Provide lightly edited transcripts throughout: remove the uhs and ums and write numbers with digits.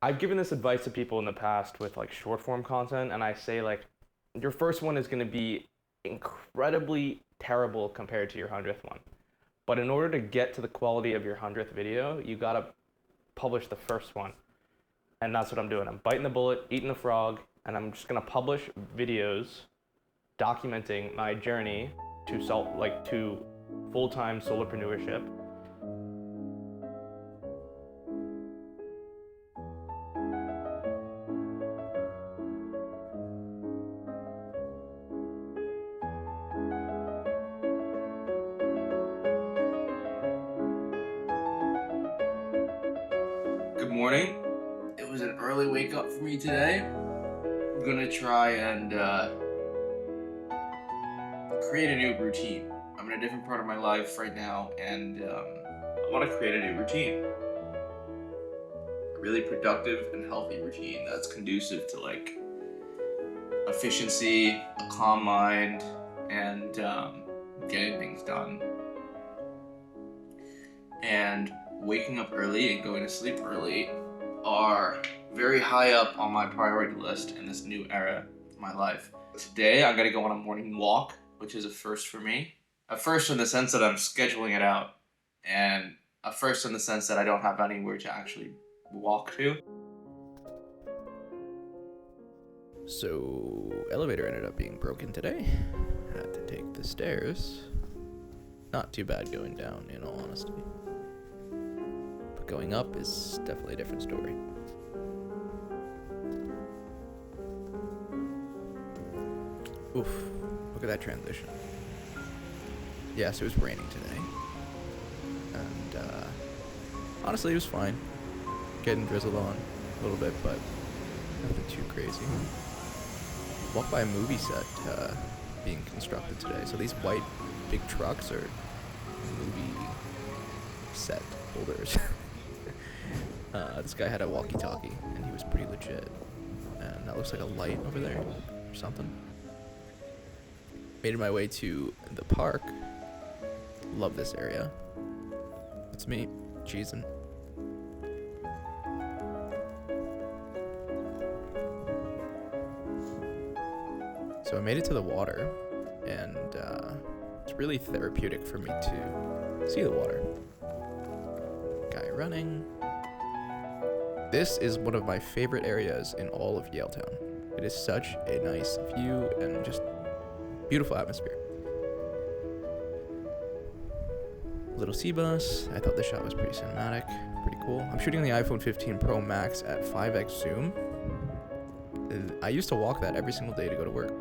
I've given this advice to people in the past with like short form content, and I say like your first one is going to be incredibly terrible compared to your 100th one. But in order to get to the quality of your 100th video, you got to publish the first one. And that's what I'm doing. I'm biting the bullet, eating the frog, and I'm just going to publish videos documenting my journey to full-time solopreneurship. Good morning. It was an early wake up for me today. I'm gonna try and create a new routine. I'm in a different part of my life right now, and I want to create a new routine. A really productive and healthy routine that's conducive to like efficiency, a calm mind, and getting things done. And waking up early and going to sleep early are very high up on my priority list in this new era of my life. Today, I'm gonna go on a morning walk, which is a first for me. A first in the sense that I'm scheduling it out, and a first in the sense that I don't have anywhere to actually walk to. So, elevator ended up being broken today. Had to take the stairs. Not too bad going down, in all honesty. But going up is definitely a different story. Oof, look at that transition. Yes, it was raining today. And, honestly, it was fine. Getting drizzled on a little bit, but nothing too crazy. Walked by a movie set being constructed today. So these white big trucks are movie set holders. This guy had a walkie-talkie, and he was pretty legit. And that looks like a light over there or something. Made my way to the park. Love this area. It's me, cheesing. So I made it to the water, and it's really therapeutic for me to see the water. Guy running. This is one of my favorite areas in all of Yaletown. It is such a nice view and just beautiful atmosphere. Little sea bus. I thought the shot was pretty cinematic, pretty cool. I'm shooting the iPhone 15 Pro Max at 5x zoom. I used to walk that every single day to go to work.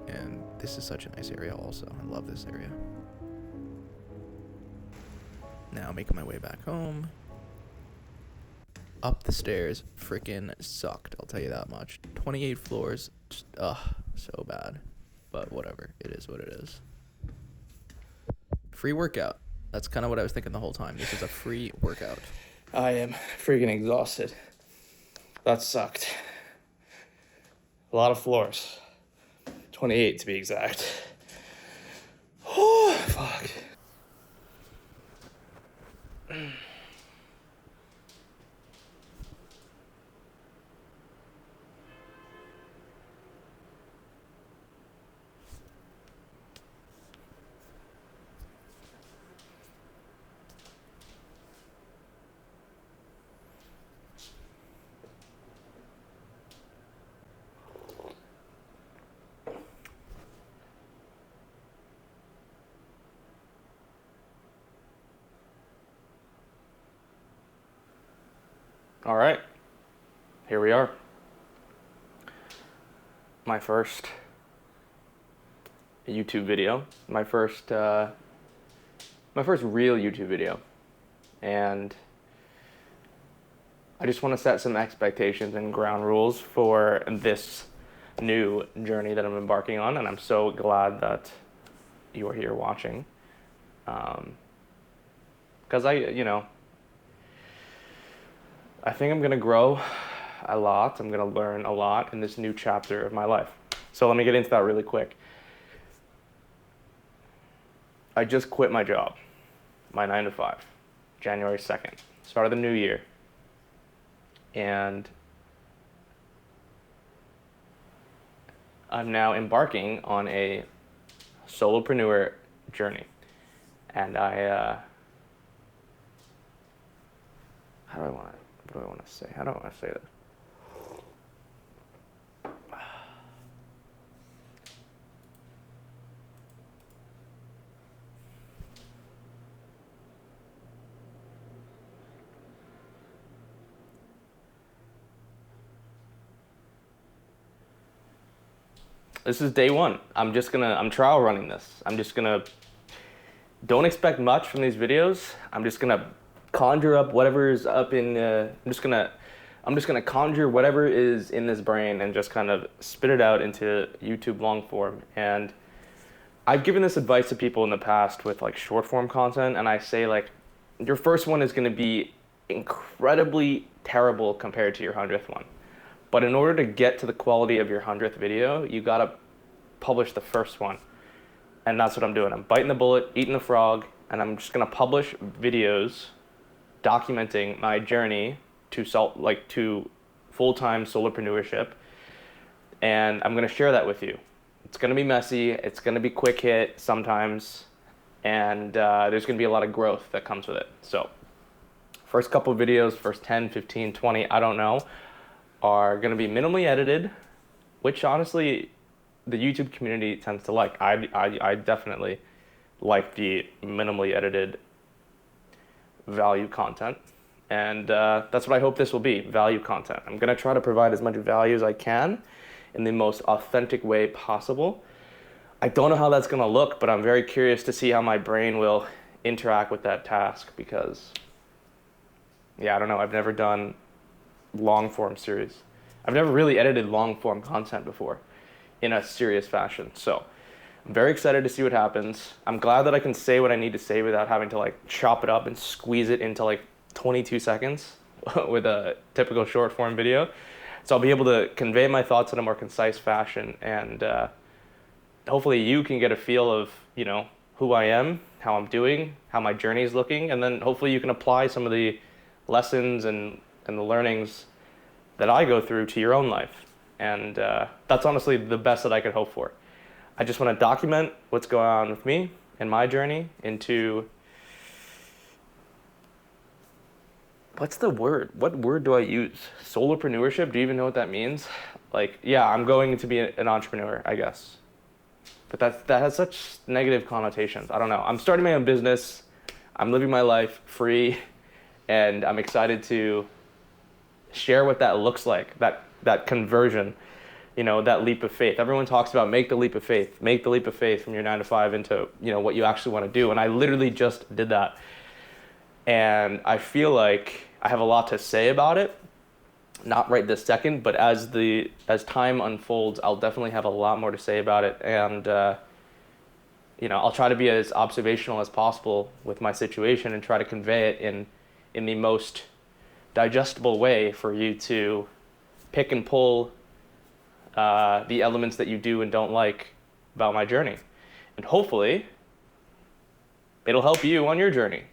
And this is such a nice area also. I love this area. Now making my way back home. Up the stairs freaking sucked, I'll tell you that much. 28 floors, just, so bad. But whatever, it is what it is. Free workout. That's kind of what I was thinking the whole time. This is a free workout. I am freaking exhausted. That sucked. A lot of floors. 28 to be exact. Oh, fuck. All right, here we are. My first YouTube video, my first real YouTube video, and I just want to set some expectations and ground rules for this new journey that I'm embarking on, and I'm so glad that you are here watching, because I think I'm gonna grow a lot. I'm gonna learn a lot in this new chapter of my life. So let me get into that really quick. I just quit my job, my 9 to 5, January 2nd. Start of the new year. and I'm now embarking on a solopreneur journey. And what do I want to say? How do I want to say this? This is day one. I'm trial running this. Don't expect much from these videos. I'm just gonna conjure up whatever is up in, I'm just gonna conjure whatever is in this brain and just kind of spit it out into YouTube long form. And I've given this advice to people in the past with like short form content, and I say like, your first one is gonna be incredibly terrible compared to your 100th one. But in order to get to the quality of your 100th video, you gotta publish the first one. And that's what I'm doing. I'm biting the bullet, eating the frog, and I'm just gonna publish videos documenting my journey to full-time solopreneurship. And I'm gonna share that with you. It's gonna be messy, it's gonna be quick hit sometimes, and there's gonna be a lot of growth that comes with it. So, first couple of videos, first 10, 15, 20, I don't know, are gonna be minimally edited, which honestly, the YouTube community tends to like. I definitely like the minimally edited value content. And that's what I hope this will be, value content. I'm gonna try to provide as much value as I can in the most authentic way possible. I don't know how that's gonna look, but I'm very curious to see how my brain will interact with that task because, yeah, I don't know, I've never done long form series. I've never really edited long form content before in a serious fashion. So I'm very excited to see what happens. I'm glad that I can say what I need to say without having to like chop it up and squeeze it into like 22 seconds with a typical short form video. So I'll be able to convey my thoughts in a more concise fashion, and hopefully you can get a feel of, you know, who I am, how I'm doing, how my journey is looking, and then hopefully you can apply some of the lessons and the learnings that I go through to your own life. And that's honestly the best that I could hope for. I just want to document what's going on with me and my journey into, what's the word? What word do I use? Solopreneurship? Do you even know what that means? Like, yeah, I'm going to be an entrepreneur, I guess. But that has such negative connotations. I don't know. I'm starting my own business. I'm living my life free, and I'm excited to share what that looks like, that conversion, you know, that leap of faith. Everyone talks about make the leap of faith from your 9 to 5 into, you know, what you actually want to do. And I literally just did that. And I feel like I have a lot to say about it. Not right this second, but as time unfolds, I'll definitely have a lot more to say about it. And, you know, I'll try to be as observational as possible with my situation and try to convey it in the most digestible way for you to pick and pull the elements that you do and don't like about my journey. And hopefully, it'll help you on your journey.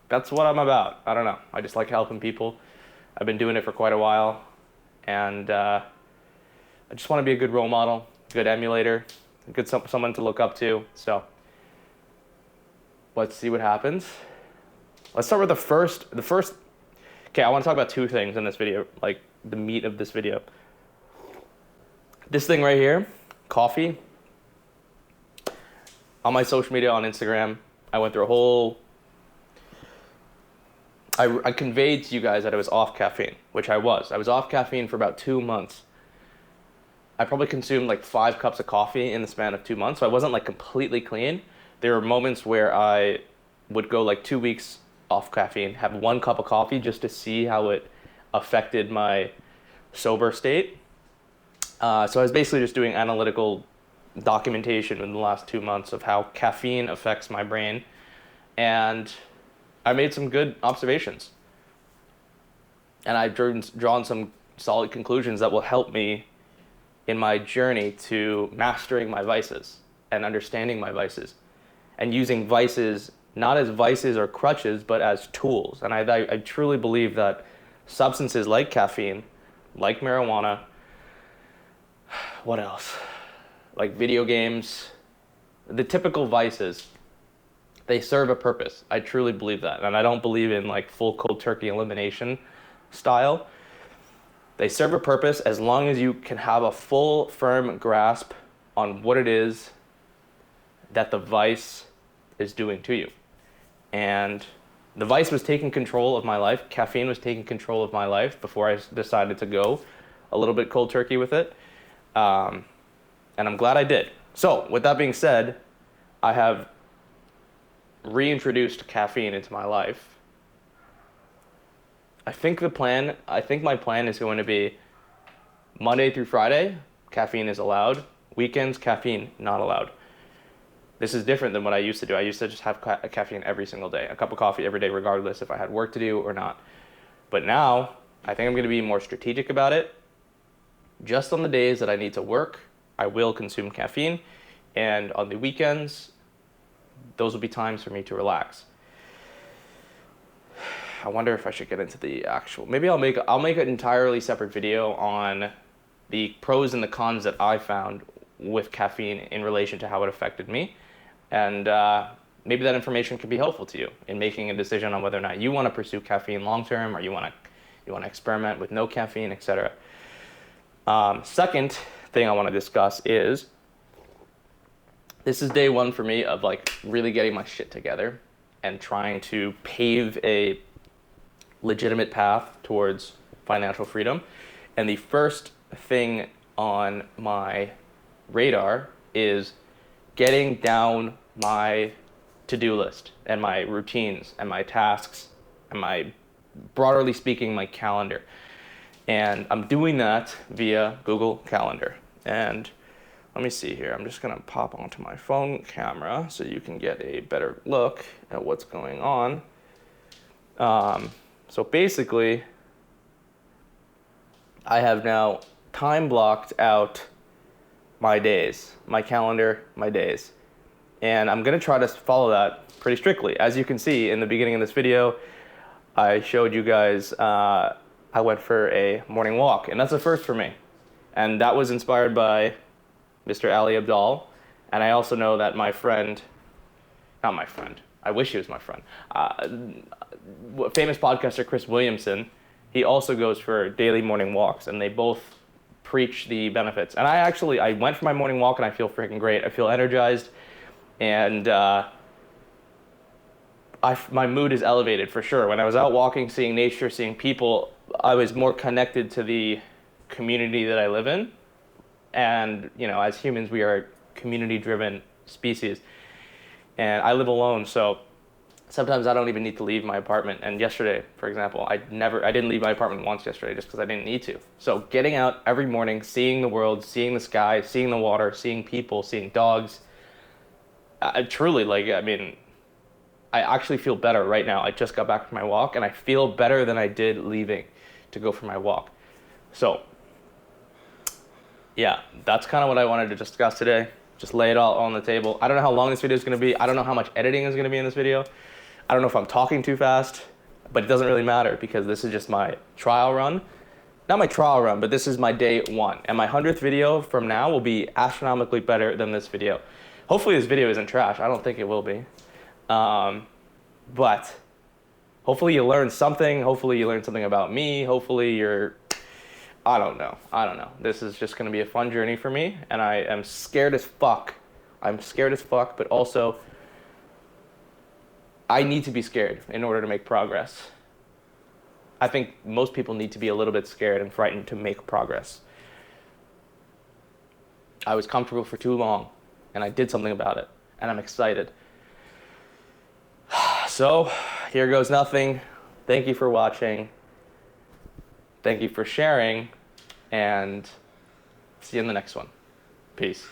That's what I'm about. I don't know. I just like helping people. I've been doing it for quite a while. And I just want to be a good role model, good emulator, someone to look up to. So let's see what happens. Let's start with the first. Okay, I want to talk about two things in this video, like the meat of this video. This thing right here, coffee. On my social media, on Instagram, I went through a whole... I conveyed to you guys that I was off caffeine, which I was. I was off caffeine for about 2 months. I probably consumed like 5 cups of coffee in the span of 2 months, so I wasn't like completely clean. There were moments where I would go like 2 weeks off caffeine, have 1 cup of coffee just to see how it affected my sober state. So I was basically just doing analytical documentation in the last 2 months of how caffeine affects my brain. And I made some good observations. And I've drawn some solid conclusions that will help me in my journey to mastering my vices and understanding my vices and using vices not as vices or crutches, but as tools. And I truly believe that substances like caffeine, like marijuana, what else? Like video games, the typical vices, they serve a purpose. I truly believe that. And I don't believe in like full cold turkey elimination style. They serve a purpose as long as you can have a full, firm grasp on what it is that the vice is doing to you. And the vice was taking control of my life. Caffeine was taking control of my life before I decided to go a little bit cold turkey with it. And I'm glad I did. So, with that being said, I have reintroduced caffeine into my life. I think my plan is going to be Monday through Friday, caffeine is allowed. Weekends, caffeine not allowed. This is different than what I used to do. I used to just have caffeine every single day, a cup of coffee every day, regardless if I had work to do or not. But now, I think I'm going to be more strategic about it. Just on the days that I need to work, I will consume caffeine. And on the weekends, those will be times for me to relax. I wonder if I should get into the actual, maybe I'll make an entirely separate video on the pros and the cons that I found with caffeine in relation to how it affected me. And maybe that information can be helpful to you in making a decision on whether or not you want to pursue caffeine long term, or you want to experiment with no caffeine, etc. Second thing I want to discuss is, this is day one for me of like really getting my shit together and trying to pave a legitimate path towards financial freedom. And the first thing on my radar is getting down my to-do list and my routines and my tasks and my, broadly speaking, my calendar. And I'm doing that via Google Calendar. And let me see here. I'm just going to pop onto my phone camera so you can get a better look at what's going on. So basically, I have now time blocked out my days, my calendar, my days. And I'm going to try to follow that pretty strictly. As you can see in the beginning of this video, I showed you guys I went for a morning walk, and that's a first for me. And that was inspired by Mr. Ali Abdal. And I also know that my friend, not my friend, I wish he was my friend, famous podcaster Chris Williamson, he also goes for daily morning walks, and they both preach the benefits. And I went for my morning walk, and I feel freaking great. I feel energized, and my mood is elevated for sure. When I was out walking, seeing nature, seeing people, I was more connected to the community that I live in. And, you know, as humans, we are a community-driven species. And I live alone, so sometimes I don't even need to leave my apartment. And yesterday, for example, I didn't leave my apartment once yesterday just because I didn't need to. So getting out every morning, seeing the world, seeing the sky, seeing the water, seeing people, seeing dogs, truly, I actually feel better right now. I just got back from my walk, and I feel better than I did leaving to go for my walk. So, yeah, that's kind of what I wanted to discuss today. Just lay it all on the table. I don't know how long this video is going to be. I don't know how much editing is going to be in this video. I don't know if I'm talking too fast, but it doesn't really matter because this is just my trial run. Not my trial run, but this is my day one. And my 100th video from now will be astronomically better than this video. Hopefully this video isn't trash. I don't think it will be. But hopefully you learn something. Hopefully you learn something about me. Hopefully I don't know. This is just going to be a fun journey for me, and I am scared as fuck. I'm scared as fuck, but also I need to be scared in order to make progress. I think most people need to be a little bit scared and frightened to make progress. I was comfortable for too long, and I did something about it, and I'm excited. So, here goes nothing. Thank you for watching. Thank you for sharing, and see you in the next one. Peace.